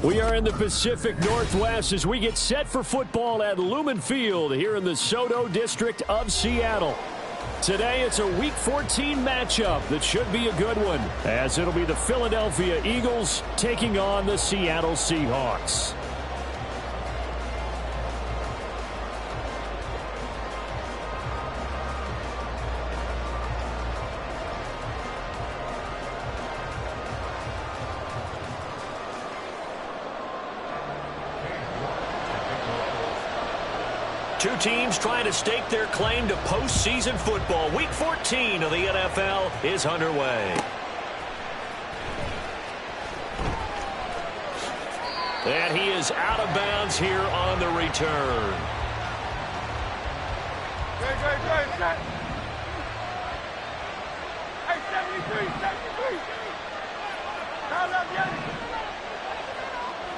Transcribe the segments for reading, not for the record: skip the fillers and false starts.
We are in the Pacific Northwest as we get set for football at Lumen Field here in the SoDo district of Seattle. Today it's a Week 14 matchup that should be a good one, as it'll be the Philadelphia Eagles taking on the Seattle Seahawks. Two teams trying to stake their claim to postseason football. Week 14 of the NFL is underway. And he is out of bounds here on the return. Hey, 73. Call up, Yanni.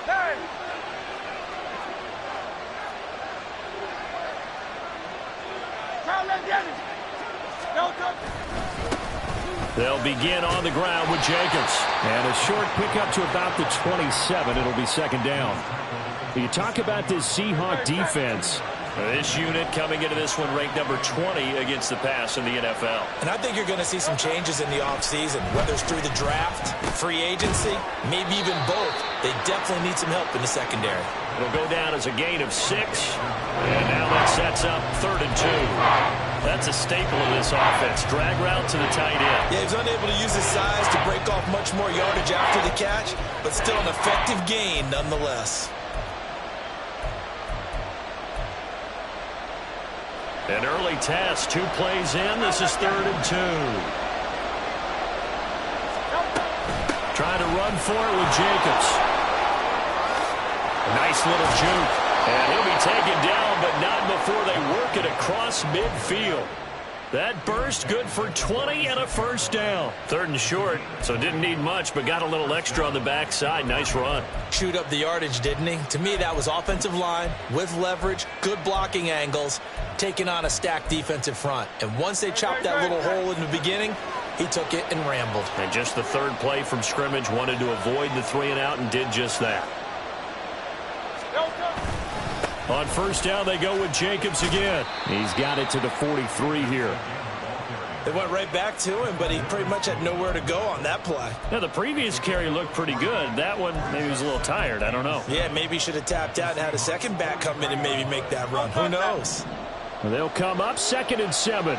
Hey. They'll begin on the ground with Jacobs. And a short pickup to about the 27. It'll be second down. You talk about this Seahawk defense. This unit coming into this one ranked number 20 against the pass in the NFL. And I think you're going to see some changes in the offseason, whether it's through the draft, free agency, maybe even both. They definitely need some help in the secondary. It'll go down as a gain of 6. And now that sets up 3rd and 2. That's a staple of this offense. Drag route to the tight end. Yeah, he's unable to use his size to break off much more yardage after the catch, but still an effective gain nonetheless. An early test, 2 plays in. This is 3rd and 2. Trying to run for it with Jacobs. Nice little juke. And he'll be taken down, but not before they work it across midfield. That burst good for 20 and a first down. 3rd and short, so didn't need much, but got a little extra on the backside. Nice run. Chewed up the yardage, didn't he? To me, that was offensive line with leverage, good blocking angles, taking on a stacked defensive front. And once they chopped that little hole in the beginning, he took it and rambled. And just the 3rd play from scrimmage, wanted to avoid the 3 and out and did just that. On first down, they go with Jacobs again. He's got it to the 43 here. They went right back to him, but he pretty much had nowhere to go on that play. Now, the previous carry looked pretty good. That one, maybe he was a little tired. I don't know. Yeah, maybe he should have tapped out and had a second back come in and maybe make that run. Who knows? Well, they'll come up 2nd and 7.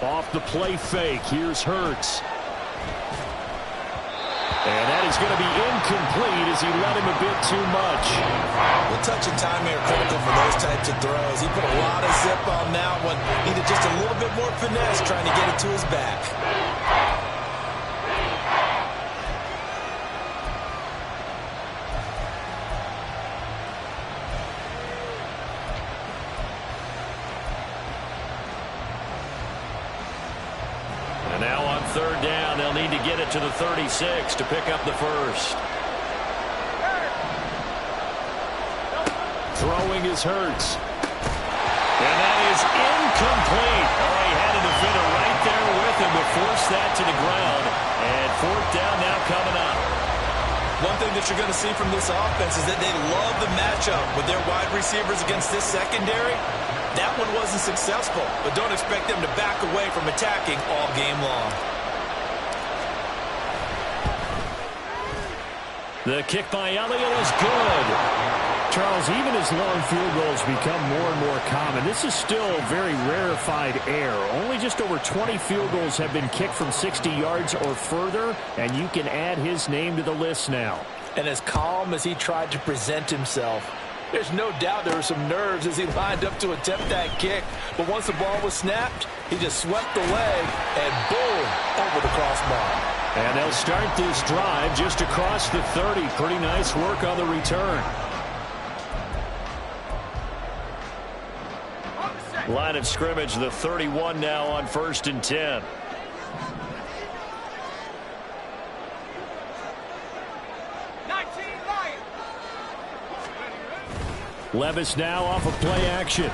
Off the play fake. Here's Hurts. And that is going to be incomplete as he let him a bit too much. The touch and timing are critical for those types of throws. He put a lot of zip on that one. Needed just a little bit more finesse trying to get it to his back. And now on 3rd down, they'll need to get it to the 36 to pick up the first. Throwing is Hurts. And that is incomplete. Oh, he had a defender right there with him to force that to the ground. And 4th down now coming up. One thing that you're going to see from this offense is that they love the matchup with their wide receivers against this secondary. That one wasn't successful, but don't expect them to back away from attacking all game long. The kick by Elliott is good. Charles, even as long field goals become more and more common, this is still very rarefied air. Only just over 20 field goals have been kicked from 60 yards or further, and you can add his name to the list now. And as calm as he tried to present himself, there's no doubt there were some nerves as he lined up to attempt that kick. But once the ball was snapped, he just swept the leg and boom, over the crossbar. And they'll start this drive just across the 30. Pretty nice work on the return. Line of scrimmage, the 31 now on 1st and 10. Levis now off of play action.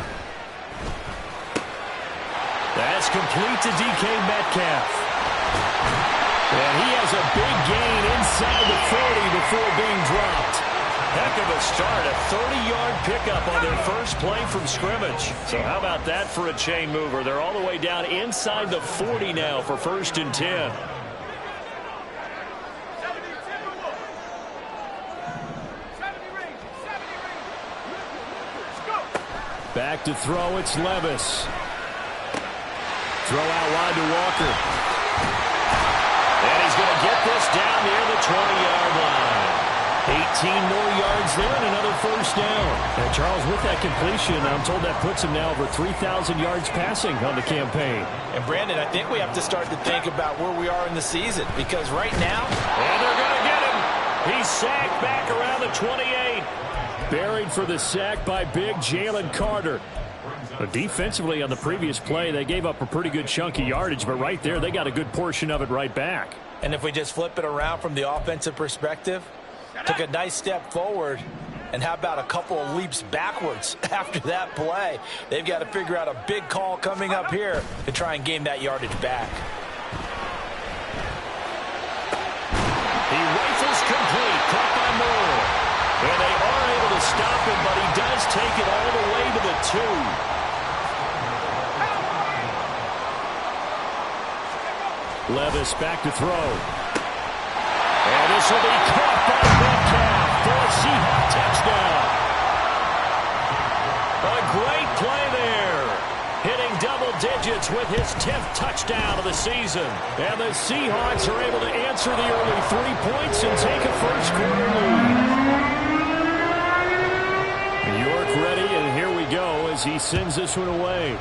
That's complete to DK Metcalf. And he has a big gain inside the 40 before being dropped. Heck of a start, a 30-yard pickup on their first play from scrimmage. So how about that for a chain mover? They're all the way down inside the 40 now for 1st and 10. Back to throw, it's Levis. Throw out wide to Walker. And he's going to get this down near the 20-yard line. 18 more yards there and another 1st down. And Charles, with that completion, I'm told that puts him now over 3,000 yards passing on the campaign. And Brandon, I think we have to start to think about where we are in the season, because right now, and they're going to get him. He's sacked back around the 28. Buried for the sack by big Jalen Carter. But defensively on the previous play, they gave up a pretty good chunk of yardage, but right there, they got a good portion of it right back. And if we just flip it around from the offensive perspective, took a nice step forward, and how about a couple of leaps backwards after that play? They've got to figure out a big call coming up here to try and gain that yardage back. He rifles complete, caught by Moore. And they are able to stop him, but he does take it all the way to the 2. Levis back to throw. And this will be caught by Metcalf for a Seahawk touchdown. A great play there. Hitting double digits with his 10th touchdown of the season. And the Seahawks are able to answer the early 3 points and take a first-quarter lead. York ready, and here we go as he sends this one away.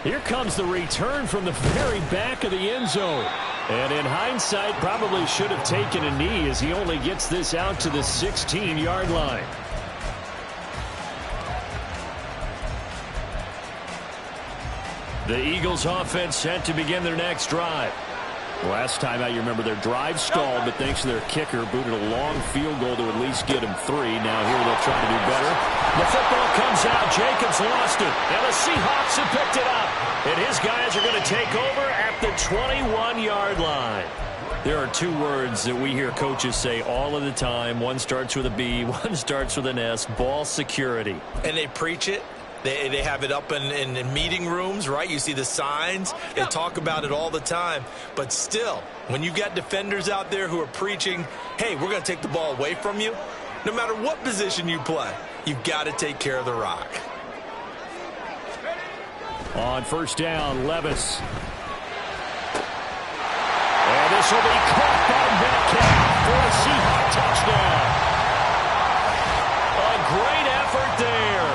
Here comes the return from the very back of the end zone. And in hindsight, probably should have taken a knee as he only gets this out to the 16-yard line. The Eagles offense set to begin their next drive. Last time out, you remember their drive stalled, but thanks to their kicker, booted a long field goal to at least get them 3. Now here they'll try to do better. The football comes out. Jacobs lost it. And the Seahawks have picked it up. And his guys are going to take over at the 21-yard line. There are 2 words that we hear coaches say all of the time. One starts with a B, one starts with an S. Ball security. And they preach it. They have it up in meeting rooms, right? You see the signs. They talk about it all the time. But still, when you've got defenders out there who are preaching, hey, we're going to take the ball away from you, no matter what position you play, you've got to take care of the rock. On 1st down, Levis. And this will be caught by Metcalf for a Seahawk touchdown. A great effort there.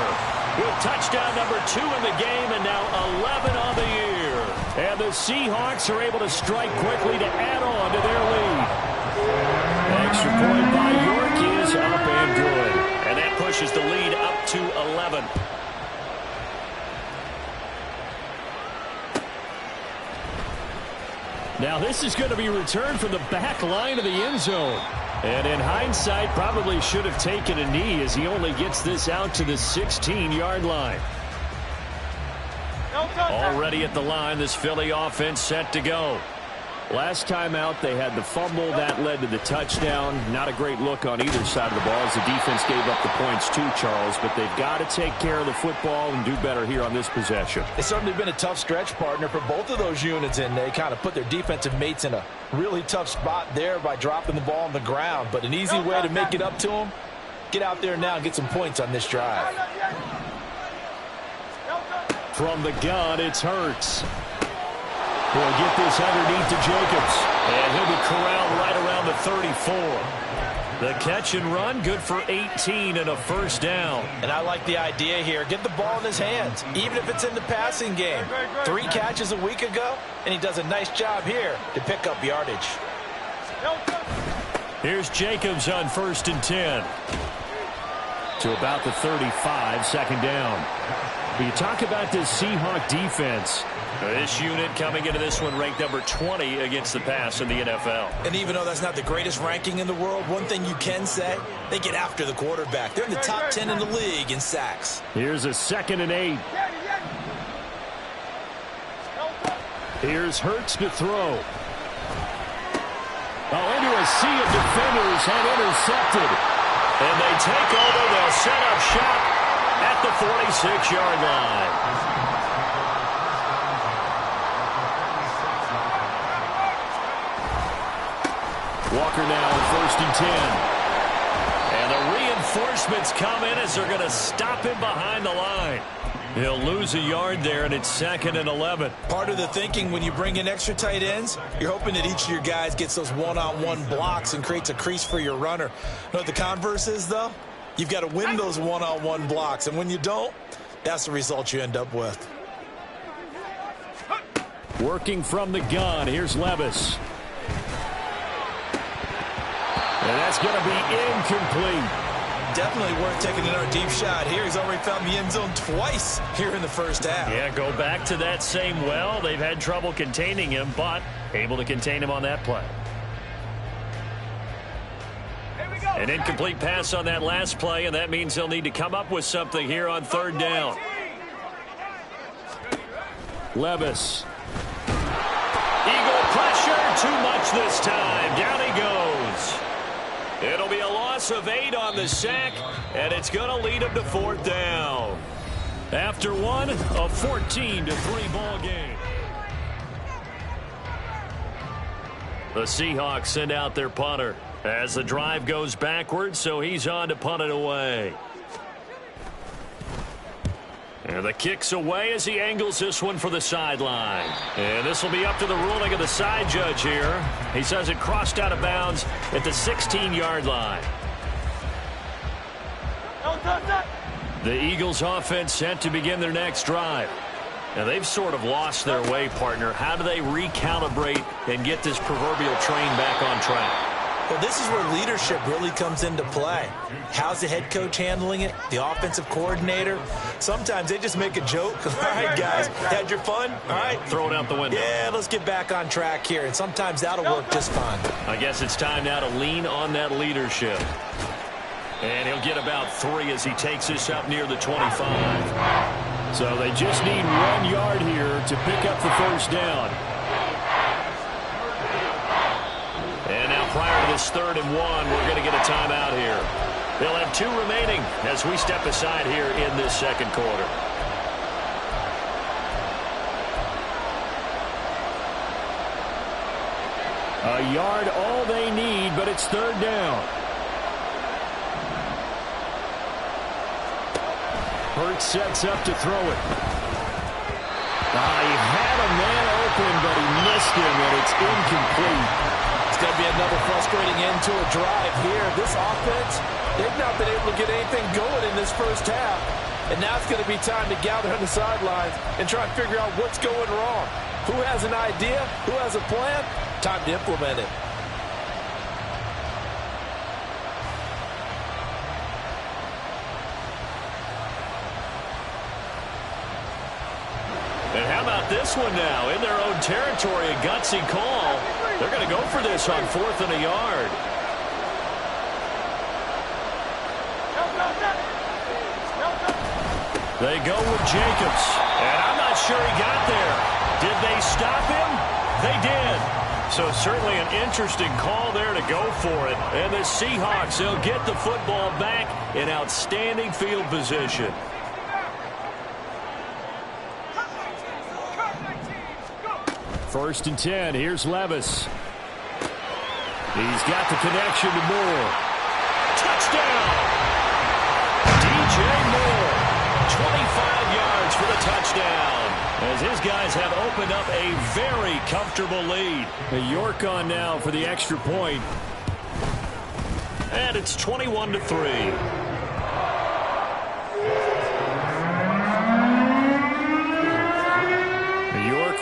With touchdown number 2 in the game and now 11 on the year. And the Seahawks are able to strike quickly to add on to their lead. Extra point by York is up and good. And that pushes the lead up to 11. Now this is going to be returned from the back line of the end zone. And in hindsight, probably should have taken a knee as he only gets this out to the 16-yard line. Already at the line, this Philly offense set to go. Last time out, they had the fumble. That led to the touchdown. Not a great look on either side of the ball as the defense gave up the points too, Charles. But they've got to take care of the football and do better here on this possession. It's certainly been a tough stretch, partner, for both of those units, and they kind of put their defensive mates in a really tough spot there by dropping the ball on the ground. But an easy way to make it up to them, get out there now and get some points on this drive. From the gun, it's Hurts. He'll get this underneath to Jacobs. And he'll be corralled right around the 34. The catch and run, good for 18 and a 1st down. And I like the idea here. Get the ball in his hands, even if it's in the passing game. 3 catches a week ago, and he does a nice job here to pick up yardage. Here's Jacobs on 1st and 10. To about the 35, 2nd down. But you talk about this Seahawk defense. This unit coming into this one ranked number 20 against the pass in the NFL. And even though that's not the greatest ranking in the world, one thing you can say, they get after the quarterback. They're in the top 10 in the league in sacks. Here's a 2nd and 8. Here's Hurts to throw. Oh, into a sea of defenders and intercepted. And they take over. They'll set up shop at the 46-yard line. Walker now on 1st and 10. And the reinforcements come in as they're going to stop him behind the line. He'll lose a yard there, and it's 2nd and 11. Part of the thinking when you bring in extra tight ends, you're hoping that each of your guys gets those one-on-one blocks and creates a crease for your runner. You know what the converse is, though? You've got to win those one-on-one blocks, and when you don't, that's the result you end up with. Working from the gun, here's Levis. And that's going to be incomplete. Definitely worth taking another deep shot here. He's already found the end zone twice here in the first half. Yeah, go back to that same well. They've had trouble containing him, but able to contain him on that play. An incomplete pass on that last play, and that means they'll need to come up with something here on 3rd down. Levis. Eagle pressure, too much this time. Down he goes. It'll be a loss of 8 on the sack, and it's going to lead him to 4th down. After one, a 14-3 ball game. The Seahawks send out their punter as the drive goes backwards, so he's on to punt it away. And the kick's away as he angles this one for the sideline. And this will be up to the ruling of the side judge here. He says it crossed out of bounds at the 16-yard line. The Eagles offense set to begin their next drive. Now they've sort of lost their way, partner. How do they recalibrate and get this proverbial train back on track? Well, this is where leadership really comes into play. How's the head coach handling it? The offensive coordinator? Sometimes they just make a joke. All right, guys, had your fun? All right. Throw it out the window. Yeah, let's get back on track here. And sometimes that'll work just fine. I guess it's time now to lean on that leadership. And he'll get about 3 as he takes this up near the 25. So they just need 1 yard here to pick up the 1st down. And now prior to this 3rd and 1, we're going to get a timeout here. They'll have 2 remaining as we step aside here in this 2nd quarter. A yard all they need, but it's 3rd down. Hurts sets up to throw it. He had a man open, but he missed him, and it's incomplete. It's going to be another frustrating end to a drive here. This offense, they've not been able to get anything going in this first half. And now it's going to be time to gather on the sidelines and try and figure out what's going wrong. Who has an idea? Who has a plan? Time to implement it. And how about this one now? In their own territory, a gutsy call. They're going to go for this on 4th and a yard. They go with Jacobs. And I'm not sure he got there. Did they stop him? They did. So certainly an interesting call there to go for it. And the Seahawks, they'll get the football back in outstanding field position. First and 10. Here's Levis. He's got the connection to Moore. Touchdown! DJ Moore. 25 yards for the touchdown. As his guys have opened up a very comfortable lead. York on now for the extra point. And it's 21-3.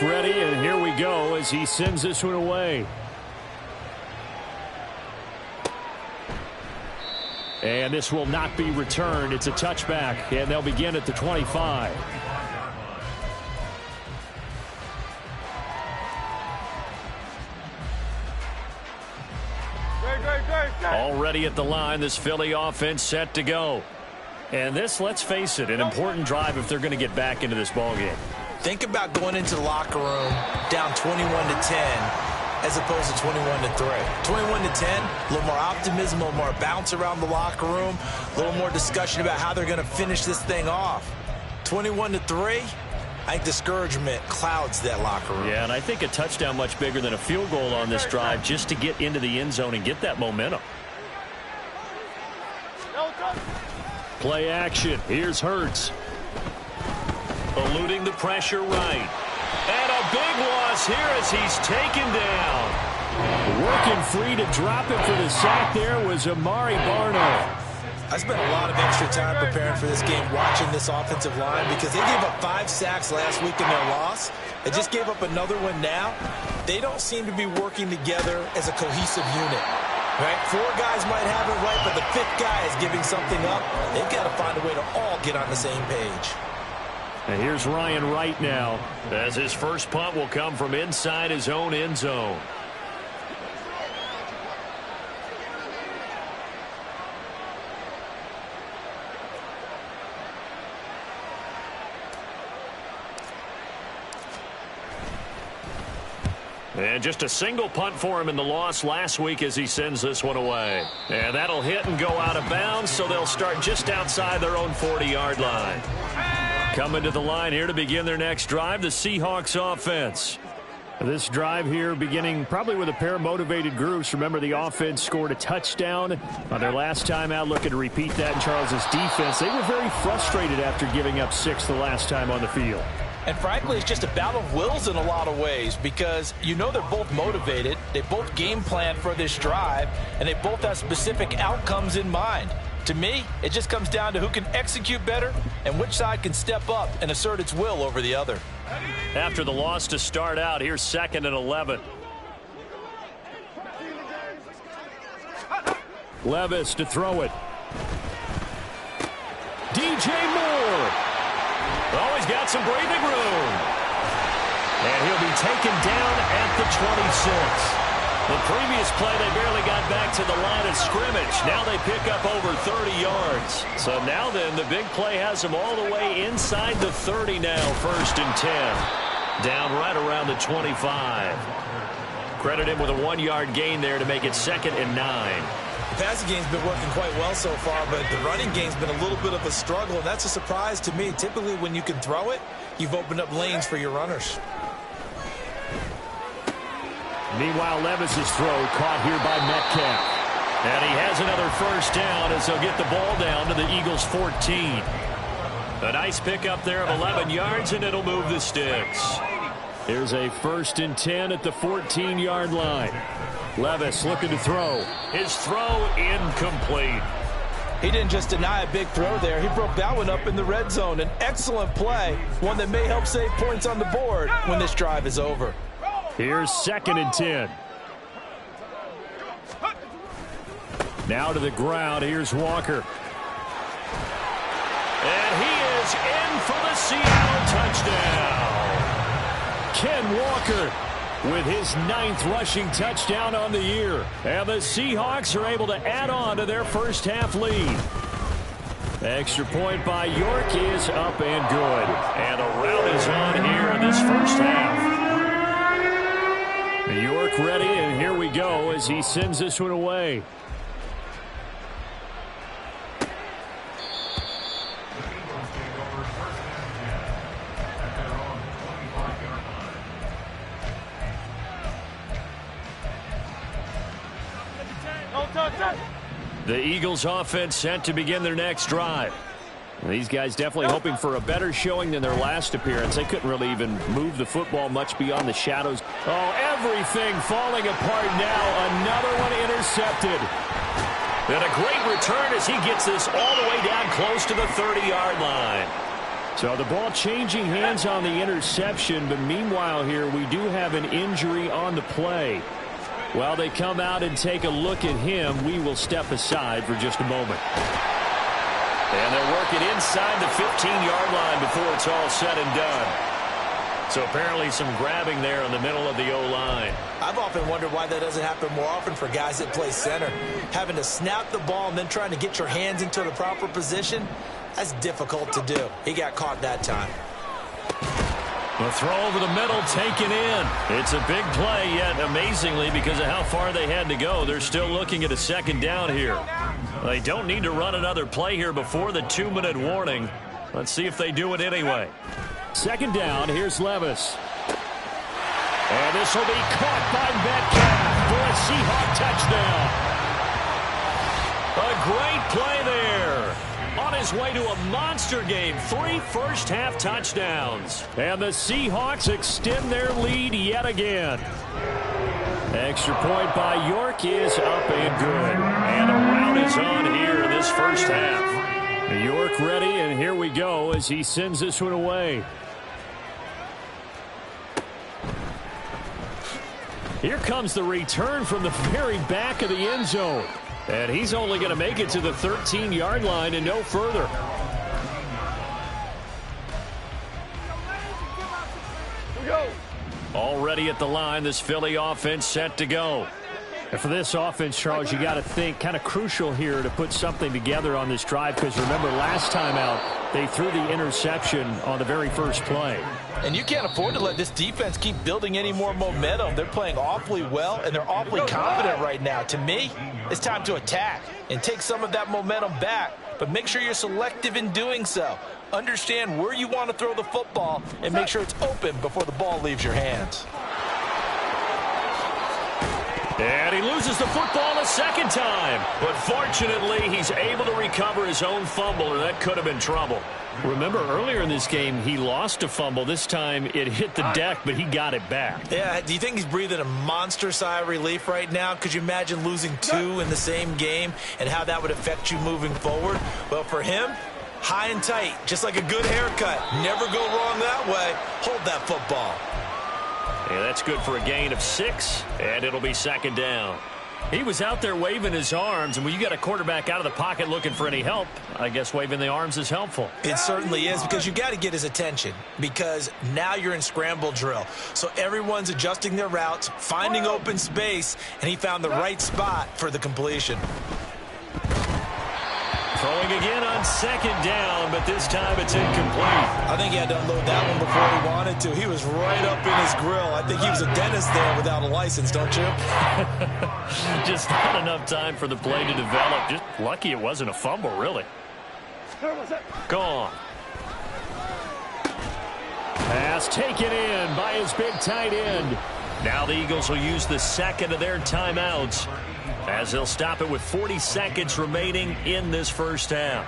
Ready, and here we go as he sends this one away. And this will not be returned. It's a touchback, and they'll begin at the 25. Already at the line, this Philly offense set to go. And this, let's face it, an important drive if they're going to get back into this ballgame. Think about going into the locker room down 21-10 as opposed to 21-3. 21-10, a little more optimism, a little more bounce around the locker room, a little more discussion about how they're going to finish this thing off. 21-3, I think discouragement clouds that locker room. Yeah, and I think a touchdown much bigger than a field goal on this drive just to get into the end zone and get that momentum. Play action. Here's Hurts. Eluding the pressure right. And a big loss here as he's taken down. Working free to drop it for the sack there was Amari Barno. I spent a lot of extra time preparing for this game watching this offensive line because they gave up 5 sacks last week in their loss. They just gave up another one now. They don't seem to be working together as a cohesive unit. Right? 4 guys might have it right, but the 5th guy is giving something up. They've got to find a way to all get on the same page. And here's Ryan Wright now, as his first punt will come from inside his own end zone. And just a single punt for him in the loss last week as he sends this one away. And that'll hit and go out of bounds, so they'll start just outside their own 40-yard line. Coming to the line here to begin their next drive, the Seahawks offense. This drive here beginning probably with a pair of motivated groups. Remember, the offense scored a touchdown on their last time out, looking to repeat that in Charles's defense. They were very frustrated after giving up 6 the last time on the field. And frankly, it's just a battle of wills in a lot of ways because you know they're both motivated. They both game plan for this drive, and they both have specific outcomes in mind. To me, it just comes down to who can execute better and which side can step up and assert its will over the other. After the loss to start out, here's 2nd and 11. Levis to throw it. DJ Moore. Oh, he's got some breathing room. And he'll be taken down at the 26. The previous play, they barely got back to the line of scrimmage. Now they pick up over 30 yards. So now then, the big play has them all the way inside the 30 now, 1st and 10. Down right around the 25. Credit him with a 1-yard gain there to make it 2nd and 9. The passing game's been working quite well so far, but the running game's been a little bit of a struggle, and that's a surprise to me. Typically, when you can throw it, you've opened up lanes for your runners. Meanwhile, Levis's throw caught here by Metcalf. And he has another 1st down as they'll get the ball down to the Eagles' 14. A nice pickup there of 11 yards, and it'll move the sticks. Here's a 1st and 10 at the 14-yard line. Levis looking to throw. His throw incomplete. He didn't just deny a big throw there. He broke that one up in the red zone. An excellent play, one that may help save points on the board when this drive is over. Here's 2nd and 10. Now to the ground. Here's Walker. And he is in for the Seattle touchdown. Ken Walker with his 9th rushing touchdown on the year. And the Seahawks are able to add on to their first half lead. Extra point by York is up and good. And a rout is on here in this first half. York ready, and here we go as he sends this one away. The Eagles offense set to begin their next drive. These guys definitely hoping for a better showing than their last appearance. They couldn't really even move the football much beyond the shadows. Oh, everything falling apart now. Another one intercepted. And a great return as he gets this all the way down close to the 30-yard line. So the ball changing hands on the interception, but meanwhile here we do have an injury on the play. While they come out and take a look at him, we will step aside for just a moment. And they'll work it inside the 15-yard line before it's all said and done. So apparently some grabbing there in the middle of the O-line. I've often wondered why that doesn't happen more often for guys that play center. Having to snap the ball and then trying to get your hands into the proper position, that's difficult to do. He got caught that time. The throw over the middle, taken in. It's a big play, yet amazingly, because of how far they had to go, they're still looking at a second down here. They don't need to run another play here before the 2-minute warning. Let's see if they do it anyway. Second down, here's Levis. And this will be caught by Metcalf for a Seahawk touchdown. A great play there. On his way to a monster game, 3 first-half touchdowns. And the Seahawks extend their lead yet again. Extra point by York is up and good. And a rout is on here in this first half. York ready, and here we go as he sends this one away. Here comes the return from the very back of the end zone. And he's only going to make it to the 13-yard line and no further. Already at the line, this Philly offense set to go. And for this offense, Charles, you got to think kind of crucial here to put something together on this drive, because remember last time out they threw the interception on the very first play. And you can't afford to let this defense keep building any more momentum. They're playing awfully well, and they're awfully confident right now. To me, it's time to attack and take some of that momentum back, but make sure you're selective in doing so. Understand where you want to throw the football and make sure it's open before the ball leaves your hands. And he loses the football a second time. But fortunately, he's able to recover his own fumble, or that could have been trouble. Remember, earlier in this game, he lost a fumble. This time, it hit the deck, but he got it back. Yeah, do you think he's breathing a monster sigh of relief right now? Could you imagine losing 2 in the same game and how that would affect you moving forward? Well, for him, high and tight, just like a good haircut. Never go wrong that way. Hold that football. Yeah, that's good for a gain of 6, and it'll be second down. He was out there waving his arms, and when you got a quarterback out of the pocket looking for any help, I guess waving the arms is helpful. It certainly is, because you got to get his attention, because now you're in scramble drill. So everyone's adjusting their routes, finding open space, and he found the right spot for the completion. Throwing again on second down, but this time it's incomplete. I think he had to unload that one before he wanted to. He was right up in his grill. I think he was a dentist there without a license, don't you? Just not enough time for the play to develop. Just lucky it wasn't a fumble, really. Gone. Pass taken in by his big tight end. Now the Eagles will use the second of their timeouts, as they'll stop it with 40 seconds remaining in this first half.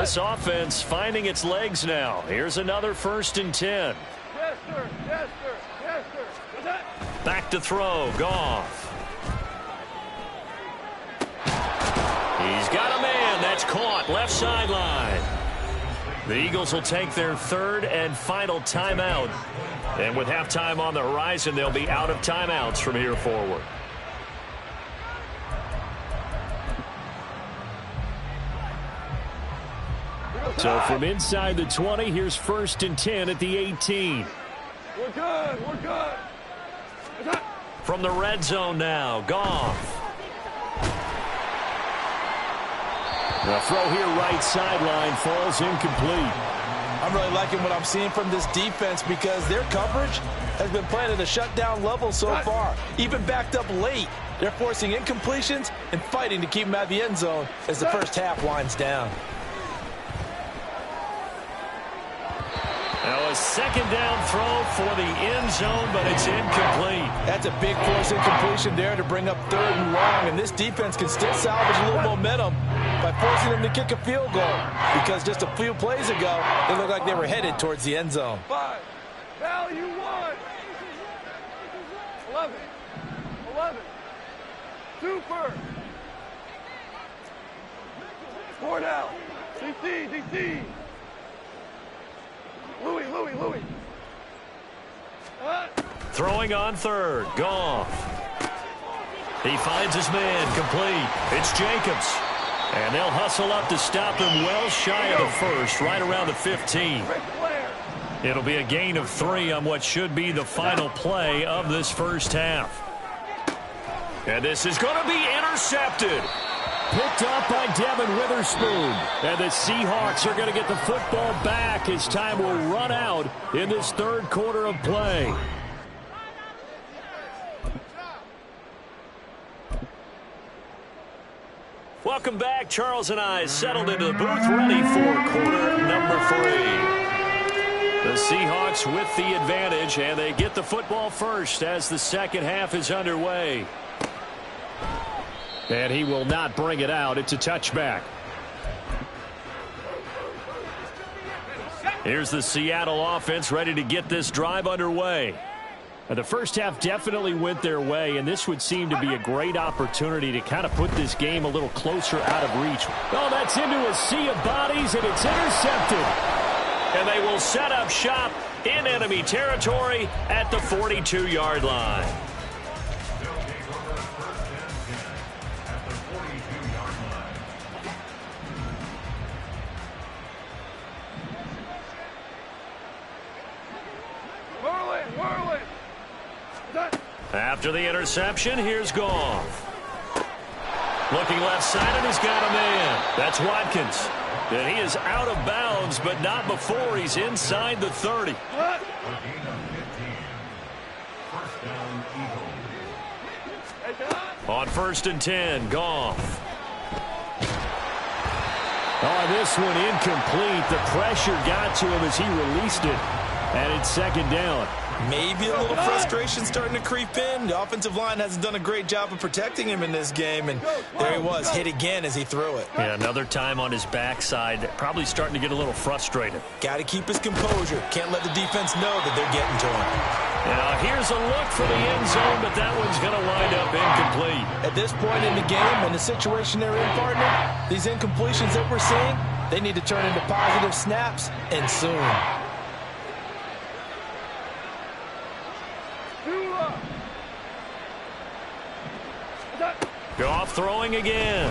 This offense finding its legs now. Here's another 1st and 10. Yes, sir. Yes, sir. Yes, sir. What's that? Back to throw. Goff. He's got a man. That's caught. Left sideline. The Eagles will take their 3rd and final timeout. And with halftime on the horizon, they'll be out of timeouts from here forward. So from inside the 20, here's 1st and 10 at the 18. We're good. We're good. What's that? From the red zone now, Goff. The throw here right sideline falls incomplete. I'm really liking what I'm seeing from this defense, because their coverage has been playing at a shutdown level so far. Even backed up late, they're forcing incompletions and fighting to keep them out of the end zone as the first half winds down. Now a second down throw for the end zone, but it's incomplete. That's a big force incompletion there to bring up 3rd and long, and this defense can still salvage a little momentum by forcing them to kick a field goal, because just a few plays ago, they looked like they were headed towards the end zone. 5. Value 1. 11. 11. Super. 4 down. DC. Louis. Throwing on 3rd, Goff. He finds his man, complete. It's Jacobs. And they'll hustle up to stop him well shy of the 1st, right around the 15. It'll be a gain of 3 on what should be the final play of this first half. And this is going to be intercepted. Picked up by Devin Witherspoon. And the Seahawks are going to get the football back as time will run out in this third quarter of play. Welcome back. Charles and I settled into the booth ready for quarter number 3. The Seahawks with the advantage, and they get the football first as the second half is underway. And he will not bring it out. It's a touchback. Here's the Seattle offense ready to get this drive underway. And the first half definitely went their way, and this would seem to be a great opportunity to kind of put this game a little closer out of reach. Oh, that's into a sea of bodies, and it's intercepted. And they will set up shop in enemy territory at the 42-yard line. After the interception, here's Goff. Looking left side, and he's got a man. That's Watkins. And he is out of bounds, but not before he's inside the 30. On 1st and 10, Goff. Oh, this one incomplete. The pressure got to him as he released it. And it's second down. Maybe a little frustration starting to creep in. The offensive line hasn't done a great job of protecting him in this game, and there he was, hit again as he threw it. Yeah, another time on his backside, probably starting to get a little frustrated. Got to keep his composure. Can't let the defense know that they're getting to him. Now, here's a look for the end zone, but that one's going to wind up incomplete. At this point in the game and the situation they're in, partner, these incompletions that we're seeing, they need to turn into positive snaps, and soon. Goff throwing again.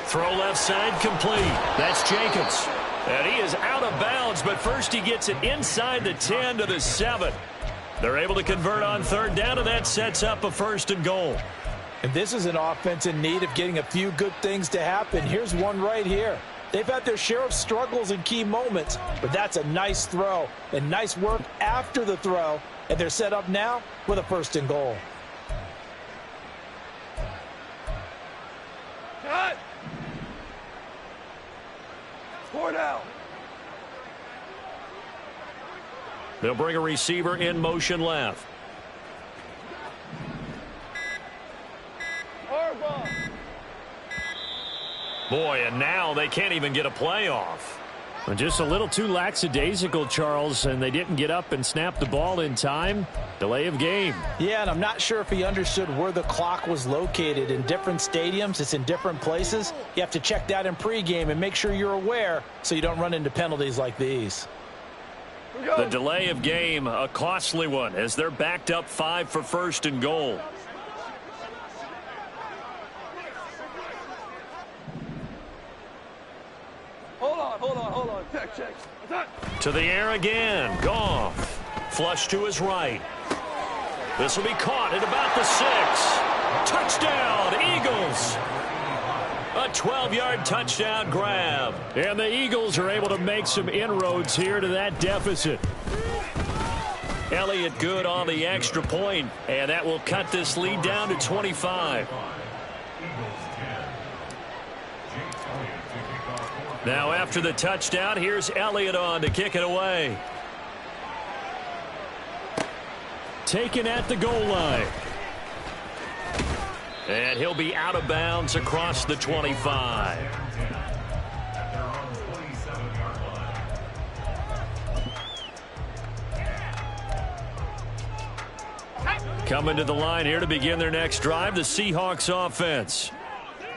Throw left side complete. That's Jacobs. And he is out of bounds, but first he gets it inside the 10 to the 7. They're able to convert on third down, and that sets up a 1st and goal. And this is an offense in need of getting a few good things to happen. Here's one right here. They've had their share of struggles in key moments, but that's a nice throw and nice work after the throw, and they're set up now with a 1st and goal. Cut! 4 down. They'll bring a receiver in motion left. Harbaugh. Boy, and now they can't even get a play off. Just a little too lackadaisical, Charles, and they didn't get up and snap the ball in time. Delay of game. Yeah, and I'm not sure if he understood where the clock was located. In different stadiums, it's in different places. You have to check that in pregame and make sure you're aware so you don't run into penalties like these. The delay of game, a costly one, as they're backed up 5 for 1st and goal. Hold on. Check. To the air again. Goff. Flush to his right. This will be caught at about the 6. Touchdown, Eagles. A 12-yard touchdown grab. And the Eagles are able to make some inroads here to that deficit. Elliott good on the extra point, and that will cut this lead down to 25. Now after the touchdown, here's Elliott on to kick it away. Taken at the goal line. And he'll be out of bounds across the 25. Coming to the line here to begin their next drive, the Seahawks offense.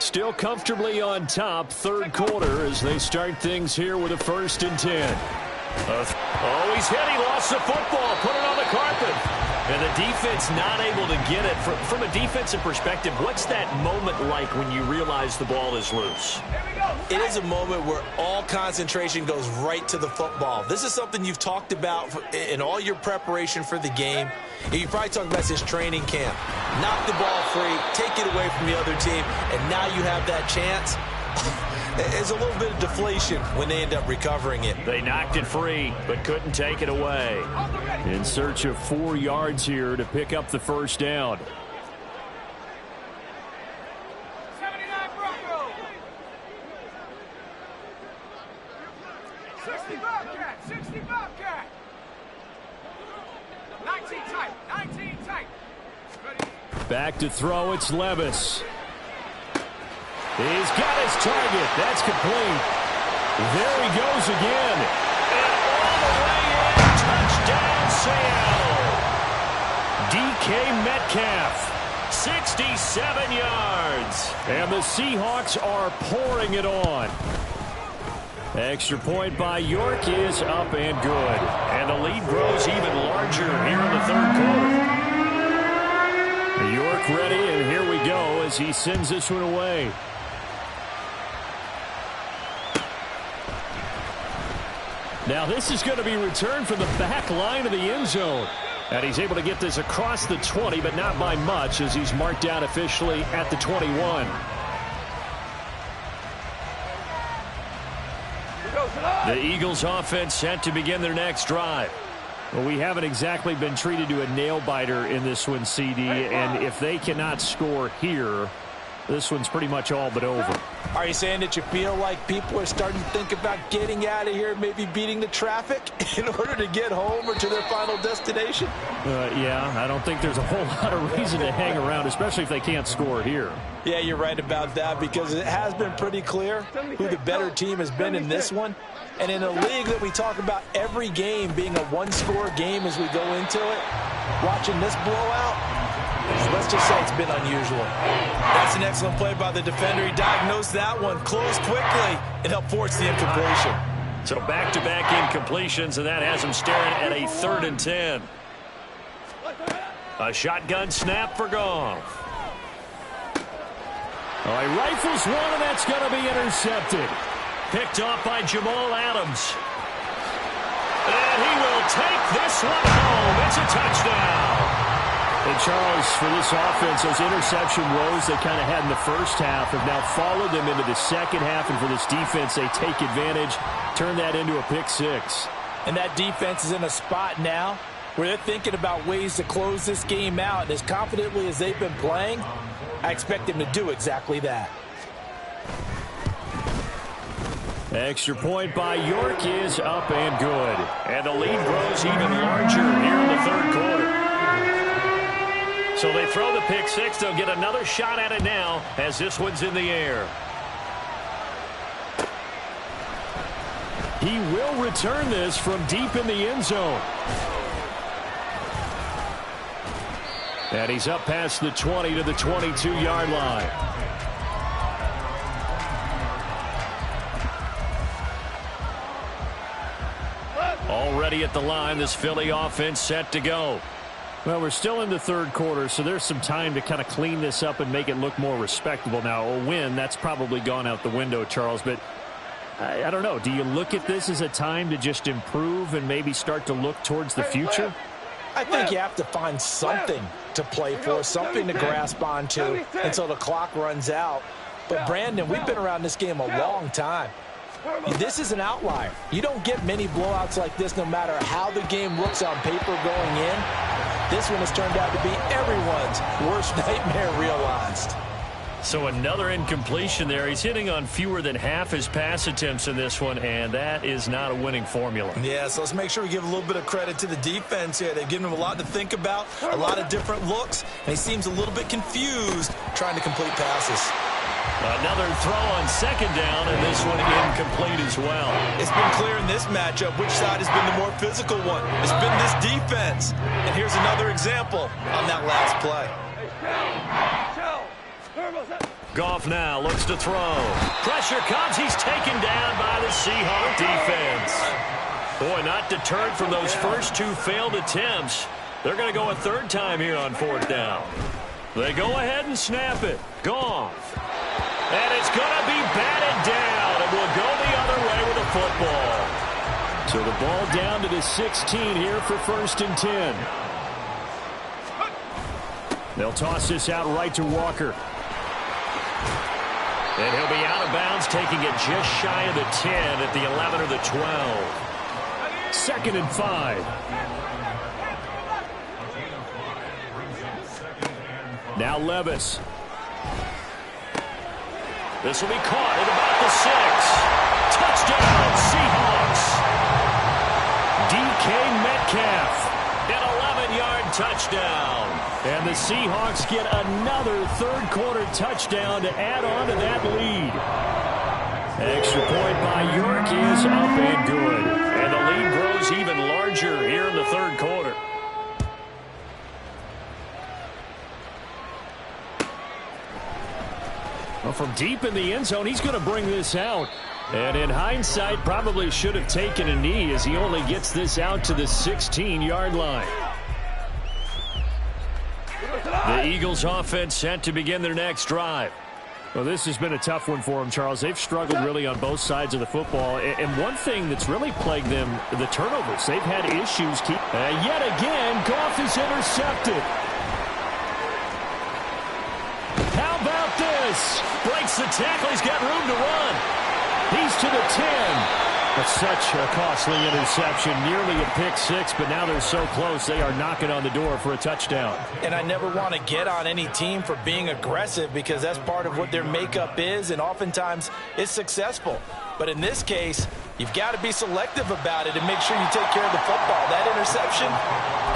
Still comfortably on top, third quarter, as they start things here with a 1st and 10. Oh, he's hit. He lost the football. Put it on the carpet. And the defense not able to get it. From a defensive perspective, what's that moment like when you realize the ball is loose? It is a moment where all concentration goes right to the football. This is something you've talked about in all your preparation for the game. You probably talked about this training camp. Knock the ball free, take it away from the other team, and now you have that chance. There's a little bit of deflation when they end up recovering it. They knocked it free, but couldn't take it away. In search of 4 yards here to pick up the first down. 79 Bronco. 60 Bobcat. 60 Bobcat. 19 tight. 19 tight. Back to throw, it's Levis. He's got his target. That's complete. There he goes again. And all the way in. Touchdown, Seattle. DK Metcalf, 67 yards. And the Seahawks are pouring it on. Extra point by York is up and good. And the lead grows even larger here in the third quarter. York ready, and here we go as he sends this one away. Now this is going to be returned from the back line of the end zone. And he's able to get this across the 20, but not by much, as he's marked down officially at the 21. The Eagles offense set to begin their next drive. Well, we haven't exactly been treated to a nail-biter in this one, CD, and if they cannot score here, this one's pretty much all but over. Are you saying that you feel like people are starting to think about getting out of here, maybe beating the traffic in order to get home or to their final destination? Yeah, I don't think there's a whole lot of reason to hang around, especially if they can't score here. Yeah, you're right about that, because it has been pretty clear who the better team has been in this one. And in a league that we talk about every game being a one-score game as we go into it, watching this blowout, let's just say it's been unusual. That's an excellent play by the defender. He diagnosed that one, closed quickly, and helped force the incompletion. So back-to-back incompletions, and that has him staring at a 3rd and 10. A shotgun snap for Goff. Oh, he rifles one, and that's going to be intercepted. Picked off by Jamal Adams. And he will take this one home. It's a touchdown. And Charles, for this offense, those interception woes they kind of had in the first half have now followed them into the second half. And for this defense, they take advantage, turn that into a pick six. And that defense is in a spot now where they're thinking about ways to close this game out. And as confidently as they've been playing, I expect them to do exactly that. Extra point by York is up and good. And the lead grows even larger here in the third quarter. So they throw the pick six. They'll get another shot at it now as this one's in the air. He will return this from deep in the end zone. And he's up past the 20 to the 22-yard line. Already at the line, this Philly offense set to go. Well, we're still in the third quarter, so there's some time to kind of clean this up and make it look more respectable. Now, a win, that's probably gone out the window, Charles, but I don't know. Do you look at this as a time to just improve and maybe start to look towards the future? I think you have to find something to play for, something to grasp onto until the clock runs out. But, Brandon, we've been around this game a long time. This is an outlier. You don't get many blowouts like this no matter how the game looks on paper going in. This one has turned out to be everyone's worst nightmare realized. So another incompletion there. He's hitting on fewer than half his pass attempts in this one, and that is not a winning formula. Yeah, so let's make sure we give a little bit of credit to the defense here. They've given him a lot to think about, a lot of different looks, and he seems a little bit confused trying to complete passes. Another throw on second down, and this one incomplete as well. It's been clear in this matchup which side has been the more physical one. It's been this defense. And here's another example on that last play. Goff now looks to throw. Pressure comes. He's taken down by the Seahawks defense. Boy, not deterred from those first two failed attempts. They're going to go a third time here on fourth down. They go ahead and snap it. Goff. And it's going to be batted down, and will go the other way with the football. So the ball down to the 16 here for 1st and 10. They'll toss this out right to Walker. And he'll be out of bounds, taking it just shy of the 10 at the 11 or the 12. 2nd and 5. Now Levis. This will be caught at about the 6. Touchdown, Seahawks. DK Metcalf, an 11-yard touchdown. And the Seahawks get another third-quarter touchdown to add on to that lead. Extra point by York is up and good. And the lead grows even larger here in the third quarter. Well, from deep in the end zone, he's going to bring this out. And in hindsight, probably should have taken a knee as he only gets this out to the 16-yard line. The Eagles offense set to begin their next drive. Well, this has been a tough one for them, Charles. They've struggled really on both sides of the football. And one thing that's really plagued them, the turnovers. They've had issues. Yet again, Goff is intercepted. How about this? Breaks the tackle. He's got room to run. He's to the 10. That's such a costly interception. Nearly a pick six, but now they're so close they are knocking on the door for a touchdown. And I never want to get on any team for being aggressive because that's part of what their makeup is, and oftentimes it's successful. But in this case, you've got to be selective about it and make sure you take care of the football. That interception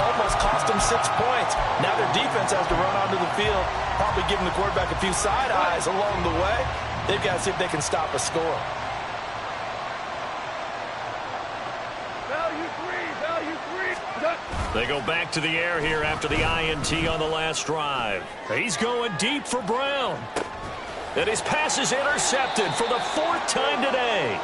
almost cost them 6 points. Now their defense has to run onto the field, probably giving the quarterback a few side eyes along the way. They've got to see if they can stop a score. They go back to the air here after the INT on the last drive. He's going deep for Brown. And his pass is intercepted for the 4th time today.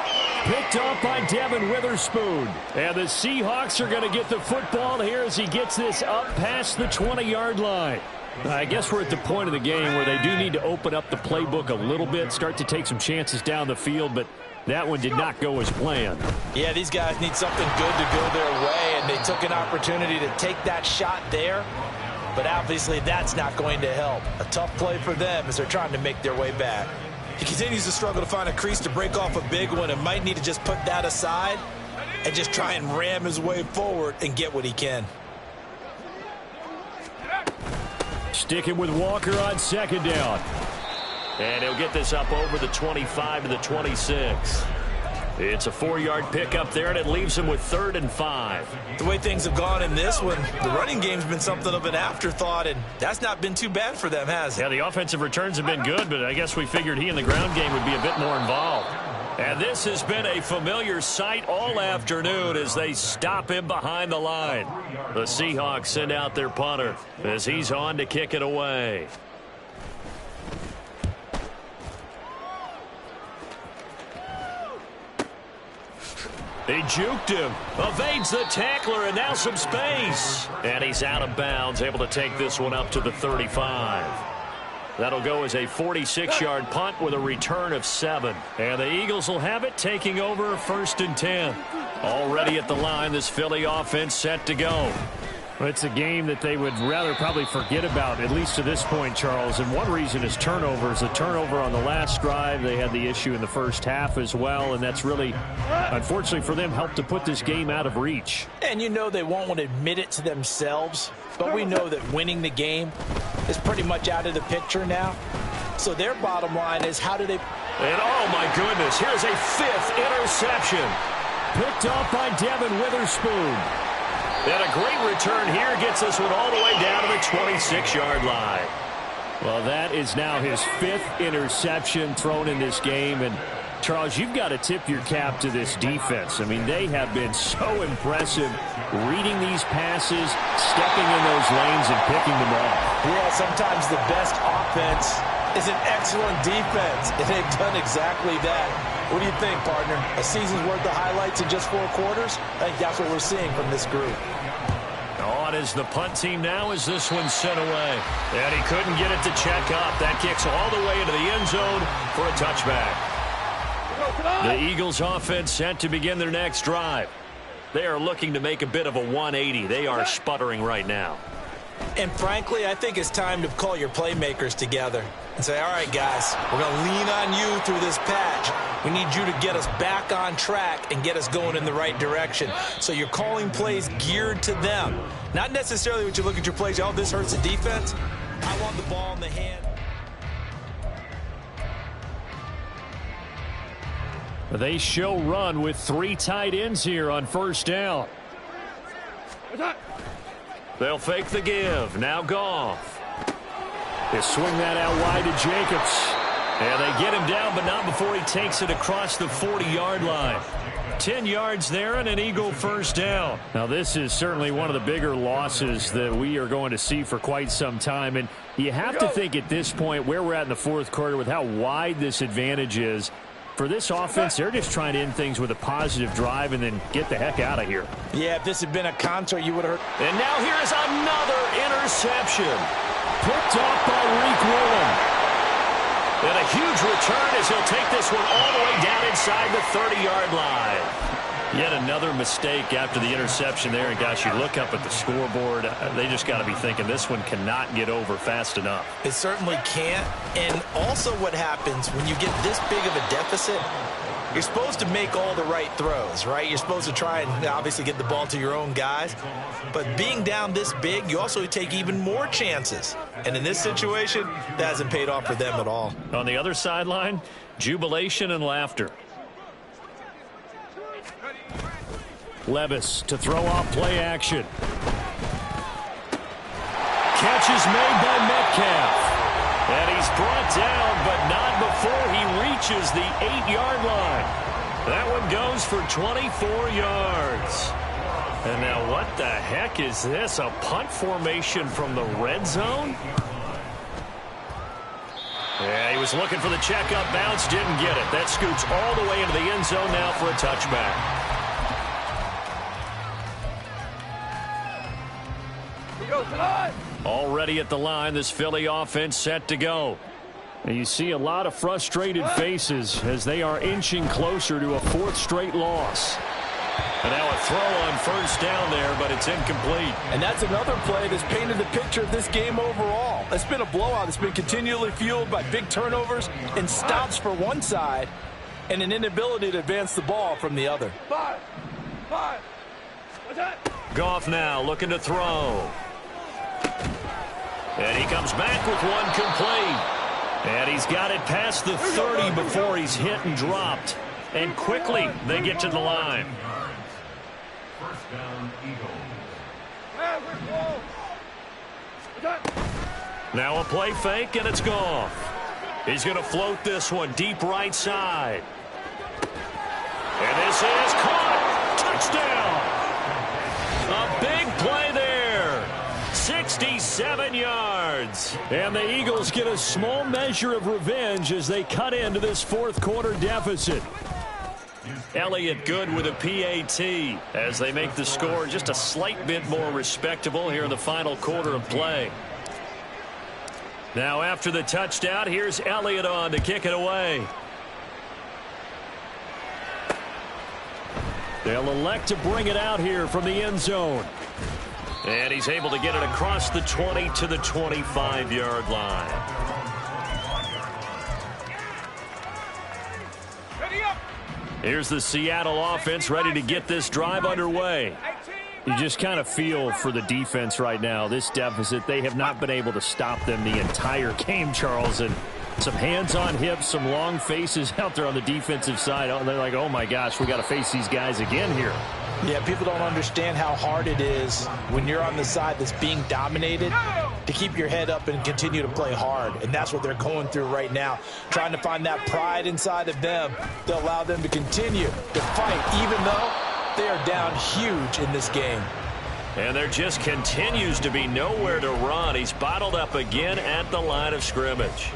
Picked off by Devin Witherspoon. And the Seahawks are going to get the football here as he gets this up past the 20-yard line. I guess we're at the point of the game where they do need to open up the playbook a little bit, start to take some chances down the field, but that one did not go as planned. Yeah, these guys need something good to go their way, and they took an opportunity to take that shot there, but obviously that's not going to help. A tough play for them as they're trying to make their way back. He continues to struggle to find a crease to break off a big one and might need to just put that aside and just try and ram his way forward and get what he can. Sticking with Walker on 2nd down. And he'll get this up over the 25 to the 26. It's a 4-yard pickup there, and it leaves him with 3rd and 5. The way things have gone in this one, the running game's been something of an afterthought, and that's not been too bad for them, has it? Yeah, the offensive returns have been good, but I guess we figured he in the ground game would be a bit more involved. And this has been a familiar sight all afternoon as they stop him behind the line. The Seahawks send out their punter as he's on to kick it away. He juked him, evades the tackler, and now some space. And he's out of bounds, able to take this one up to the 35. That'll go as a 46-yard punt with a return of 7. And the Eagles will have it, taking over 1st and 10. Already at the line, this Philly offense set to go. It's a game that they would rather probably forget about, at least to this point, Charles. And one reason is turnovers. The turnover on the last drive, they had the issue in the first half as well. And that's really, unfortunately for them, helped to put this game out of reach. And you know they won't want to admit it to themselves, but we know that winning the game is pretty much out of the picture now. So their bottom line is how do they... And oh my goodness, here's a 5th interception. Picked off by Devin Witherspoon. And a great return here gets this one all the way down to the 26-yard line. Well, that is now his 5th interception thrown in this game. And, Charles, you've got to tip your cap to this defense. I mean, they have been so impressive reading these passes, stepping in those lanes, and picking them off. Yeah, sometimes the best offense is an excellent defense, and they've done exactly that. What do you think, partner? A season's worth of highlights in just 4 quarters? I think that's what we're seeing from this group. On as the punt team now as this one's sent away. And he couldn't get it to check up. That kicks all the way into the end zone for a touchback. The Eagles offense set to begin their next drive. They are looking to make a bit of a 180. They are sputtering right now. And frankly, I think it's time to call your playmakers together and say, all right, guys, we're going to lean on you through this patch. We need you to get us back on track and get us going in the right direction. So you're calling plays geared to them. Not necessarily when you look at your plays, oh, this hurts the defense. I want the ball in the hand. They show run with 3 tight ends here on first down. They'll fake the give. Now Goff. They swing that out wide to Jacobs. And they get him down, but not before he takes it across the 40-yard line. 10 yards there and an Eagle first down. Now, this is certainly one of the bigger losses that we are going to see for quite some time. And you have to think at this point where we're at in the fourth quarter with how wide this advantage is. For this offense, they're just trying to end things with a positive drive and then get the heck out of here. Yeah, if this had been a concert, you would have heard. And now here's another interception. Picked off by Reek Willen. And a huge return as he'll take this one all the way down inside the 30-yard line. Yet another mistake after the interception there. And, gosh, you look up at the scoreboard, they just got to be thinking this one cannot get over fast enough. It certainly can't. And also what happens when you get this big of a deficit, you're supposed to make all the right throws, right? You're supposed to try and obviously get the ball to your own guys. But being down this big, you also take even more chances. And in this situation, that hasn't paid off for them at all. On the other sideline, jubilation and laughter. Levis to throw off play action. Catch is made by Metcalf. And he's brought down, but not before he reaches the 8-yard line. That one goes for 24 yards. And now what the heck is this? A punt formation from the red zone? Yeah, he was looking for the checkup bounce, didn't get it. That scoots all the way into the end zone now for a touchback. Already at the line, this Philly offense set to go. And you see a lot of frustrated faces as they are inching closer to a 4th straight loss. And now a throw on first down there, but it's incomplete. And that's another play that's painted the picture of this game overall. It's been a blowout. It's been continually fueled by big turnovers and stops for one side and an inability to advance the ball from the other. Goff now looking to throw. And he comes back with one complete. And he's got it past the 30 before he's hit and dropped. And quickly they get to the line. First down, Eagles. Now a play fake, and it's Goff. He's going to float this one deep right side. And this is caught. Touchdown. A big play there. 67 yards. And the Eagles get a small measure of revenge as they cut into this fourth quarter deficit. Elliott good with a PAT as they make the score just a slight bit more respectable here in the final quarter of play. Now after the touchdown, here's Elliott on to kick it away. They'll elect to bring it out here from the end zone. And he's able to get it across the 20 to the 25-yard line. Here's the Seattle offense ready to get this drive underway. You just kind of feel for the defense right now. This deficit, they have not been able to stop them the entire game, Charles. And some hands on hips, some long faces out there on the defensive side. They're like, oh, my gosh, we got to face these guys again here. Yeah, people don't understand how hard it is when you're on the side that's being dominated to keep your head up and continue to play hard. And that's what they're going through right now, trying to find that pride inside of them to allow them to continue to fight, even though they are down huge in this game. And there just continues to be nowhere to run. He's bottled up again at the line of scrimmage.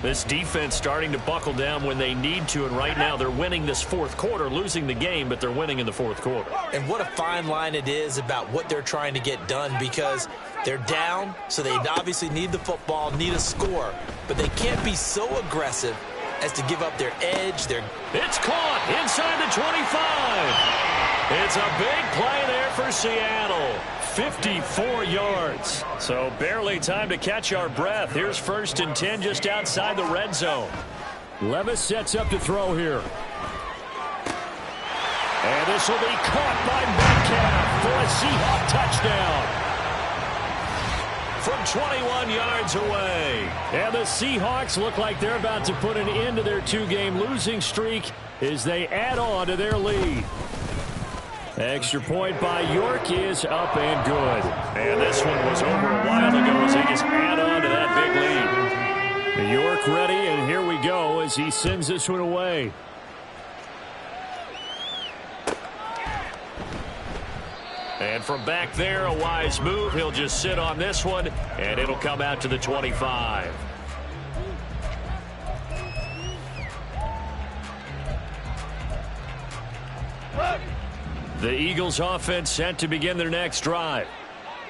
This defense starting to buckle down when they need to, and right now they're winning this fourth quarter, losing the game, but they're winning in the fourth quarter. And what a fine line it is about what they're trying to get done, because they're down, so they obviously need the football, need a score, but they can't be so aggressive as to give up their edge. It's caught inside the 25. It's a big play there for Seattle. 54 yards. So barely time to catch our breath. Here's 1st and 10 just outside the red zone. Levis sets up to throw here. And this will be caught by Metcalf for a Seahawk touchdown. From 21 yards away. And the Seahawks look like they're about to put an end to their 2-game losing streak as they add on to their lead. Extra point by York is up and good. And this one was over a while ago as they just add on to that big lead. York ready, and here we go as he sends this one away. And from back there, a wise move. He'll just sit on this one, and it'll come out to the 25. The Eagles offense set to begin their next drive.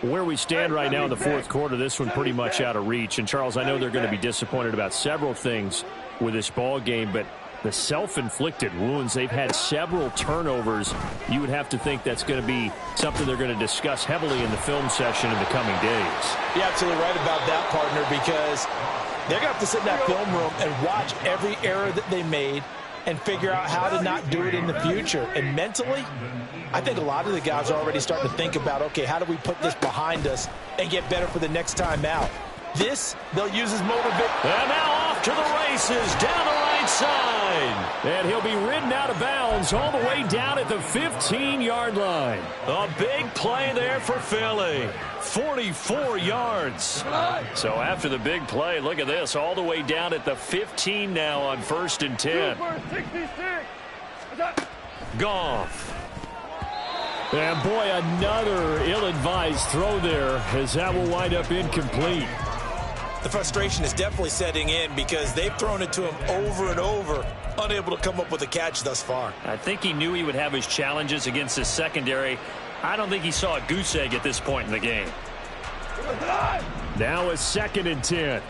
Where we stand right now in the fourth quarter, this one pretty much out of reach. And, Charles, I know they're going to be disappointed about several things with this ball game, but the self-inflicted wounds, they've had several turnovers. You would have to think that's going to be something they're going to discuss heavily in the film session in the coming days. You're absolutely right about that, partner, because they're going to have to sit in that film room and watch every error that they made and figure out how to not do it in the future. And mentally, I think a lot of the guys are already starting to think about, okay, how do we put this behind us and get better for the next time out? This, they'll use as motivation. And now off to the races down the right side. And he'll be ridden out of bounds all the way down at the 15-yard line. A big play there for Philly. 44 yards. So after the big play, look at this, all the way down at the 15 now on 1st and 10. Goff. And boy, another ill-advised throw there as that will wind up incomplete. The frustration is definitely setting in because they've thrown it to him over and over, unable to come up with a catch thus far. I think he knew he would have his challenges against his secondary. I don't think he saw a goose egg at this point in the game. Now a 2nd and 10.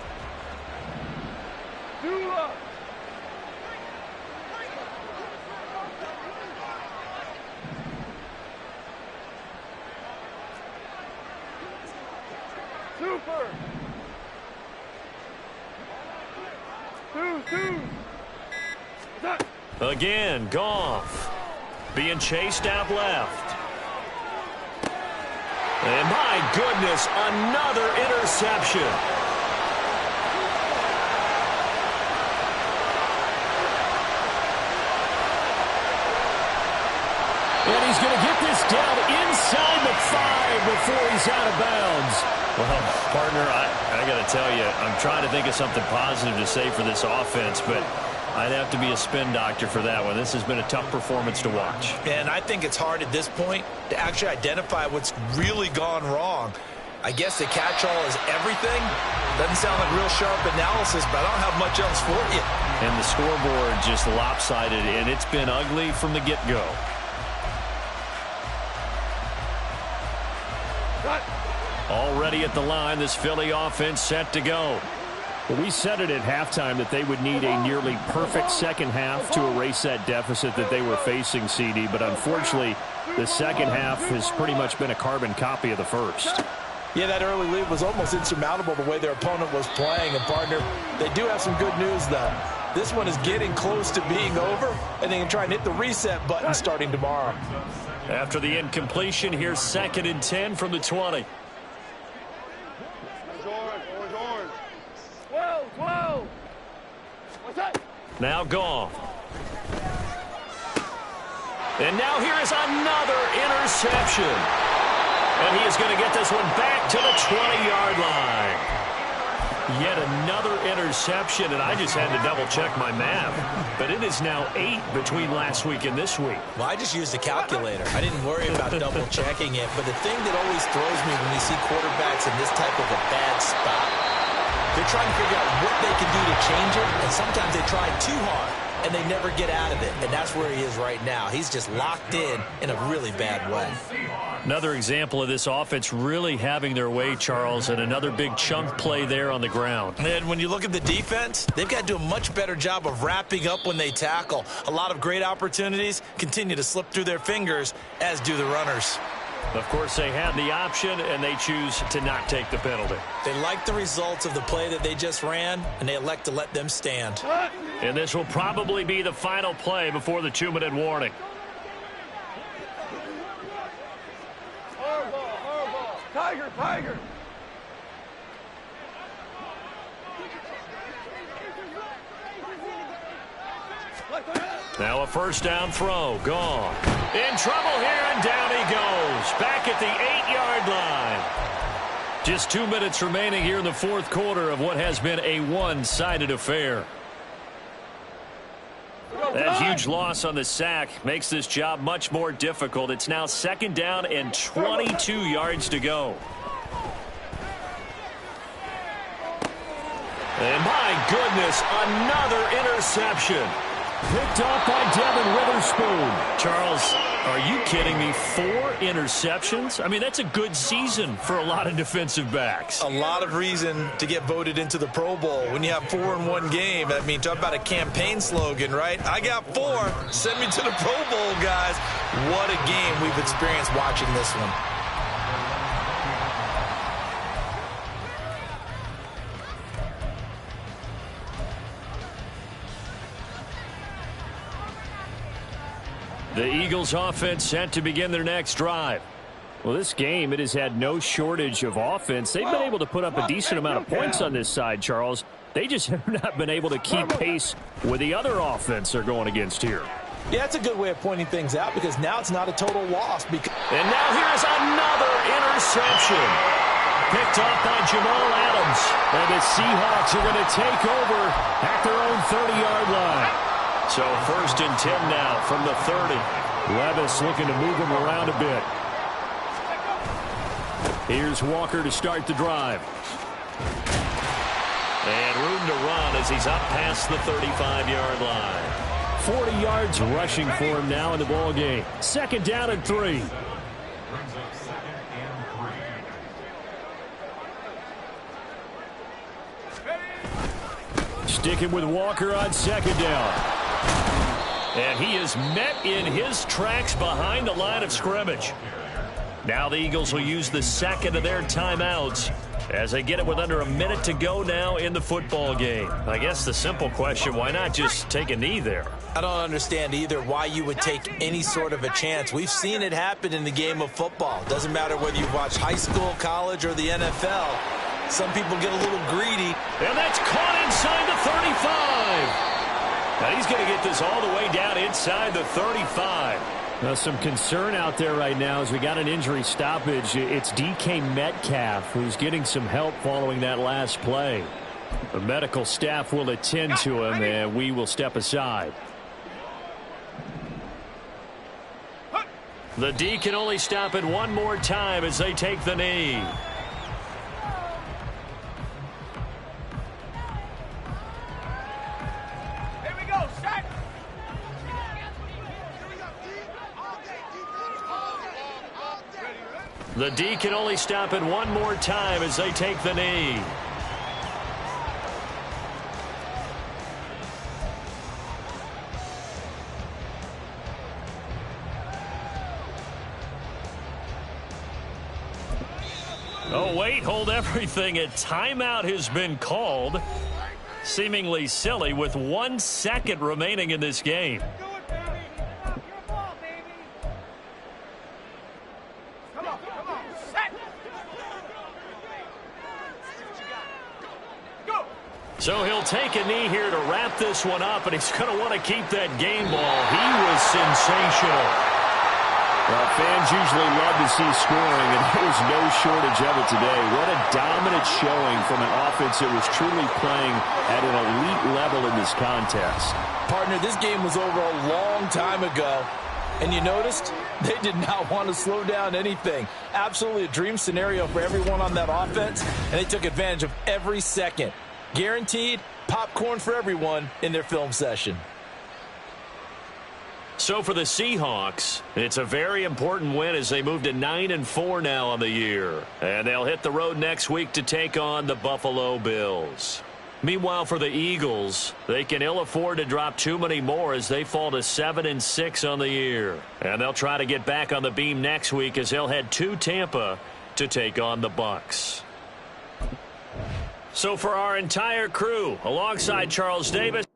Super. Two. Again, Goff being chased out left. And my goodness, another interception. And he's going to get this down inside the 5 before he's out of bounds. Well, partner, I got to tell you, I'm trying to think of something positive to say for this offense, but I'd have to be a spin doctor for that one. This has been a tough performance to watch. And I think it's hard at this point to actually identify what's really gone wrong. I guess the catch-all is everything. Doesn't sound like real sharp analysis, but I don't have much else for you. And the scoreboard just lopsided, and it's been ugly from the get-go. Already at the line, this Philly offense set to go. Well, we said it at halftime that they would need a nearly perfect second half to erase that deficit that they were facing, CD. But unfortunately, the second half has pretty much been a carbon copy of the first. Yeah, that early lead was almost insurmountable the way their opponent was playing. And, partner, they do have some good news, though. This one is getting close to being over, and they can try and hit the reset button starting tomorrow. After the incompletion, here's 2nd and 10 from the 20. Now Goff. And now here is another interception. And he is going to get this one back to the 20-yard line. Yet another interception, and I just had to double-check my math. But it is now 8 between last week and this week. Well, I just used the calculator. I didn't worry about double-checking it. But the thing that always throws me when you see quarterbacks in this type of a bad spot They're trying to figure out what they can do to change it, and sometimes they try too hard, and they never get out of it. And that's where he is right now. He's just locked in a really bad way. Another example of this offense really having their way, Charles, and another big chunk play there on the ground. And when you look at the defense, they've got to do a much better job of wrapping up when they tackle. A lot of great opportunities continue to slip through their fingers, as do the runners. Of course, they had the option, and they choose to not take the penalty. They like the results of the play that they just ran, and they elect to let them stand. And this will probably be the final play before the 2-minute warning. Horrible. Tiger. Now a first down throw. Gone. In trouble here, and down he goes. Back at the 8-yard line. Just 2 minutes remaining here in the fourth quarter of what has been a one-sided affair. That huge loss on the sack makes this job much more difficult. It's now 2nd down and 22 yards to go. And my goodness, another interception. Picked up by Devin Witherspoon. Charles, are you kidding me? 4 interceptions? I mean, that's a good season for a lot of defensive backs. A lot of reason to get voted into the Pro Bowl. When you have 4 in one game, I mean, talk about a campaign slogan, right? I got 4. Send me to the Pro Bowl, guys. What a game we've experienced watching this one. The Eagles offense set to begin their next drive. Well, this game, it has had no shortage of offense. They've been able to put up a decent amount of points on this side, Charles. They just have not been able to keep pace with the other offense they're going against here. Yeah, that's a good way of pointing things out because now it's not a total loss. And now here's another interception. Picked up by Jamal Adams. And the Seahawks are going to take over at their own 30-yard line. So 1st and 10 now from the 30. Levis looking to move him around a bit. Here's Walker to start the drive. And room to run as he's up past the 35-yard line. 40 yards rushing for him now in the ball game. 2nd down and 3. Sticking with Walker on 2nd down. And he is met in his tracks behind the line of scrimmage. Now the Eagles will use the 2nd of their timeouts as they get it with under a minute to go now in the football game. I guess the simple question, why not just take a knee there? I don't understand either why you would take any sort of a chance. We've seen it happen in the game of football. Doesn't matter whether you've watched high school, college, or the NFL. Some people get a little greedy. And that's caught inside the 35. Now he's going to get this all the way down inside the 35. Now some concern out there right now as we got an injury stoppage. It's DK Metcalf who's getting some help following that last play. The medical staff will attend to him, and we will step aside. The D can only stop it one more time as they take the knee. The D can only stop it one more time as they take the knee. Oh, wait, hold everything. A timeout has been called. Seemingly silly with 1 second remaining in this game. So he'll take a knee here to wrap this one up, and he's going to want to keep that game ball. He was sensational. Well, fans usually love to see scoring, and there was no shortage of it today. What a dominant showing from an offense that was truly playing at an elite level in this contest. Partner, this game was over a long time ago. And you noticed they did not want to slow down anything. Absolutely a dream scenario for everyone on that offense, and they took advantage of every second. Guaranteed popcorn for everyone in their film session. So for the Seahawks, it's a very important win as they move to 9-4 now on the year. And they'll hit the road next week to take on the Buffalo Bills. Meanwhile, for the Eagles, they can ill afford to drop too many more as they fall to 7-6 on the year. And they'll try to get back on the beam next week as they'll head to Tampa to take on the Bucs. So for our entire crew, alongside Charles Davis,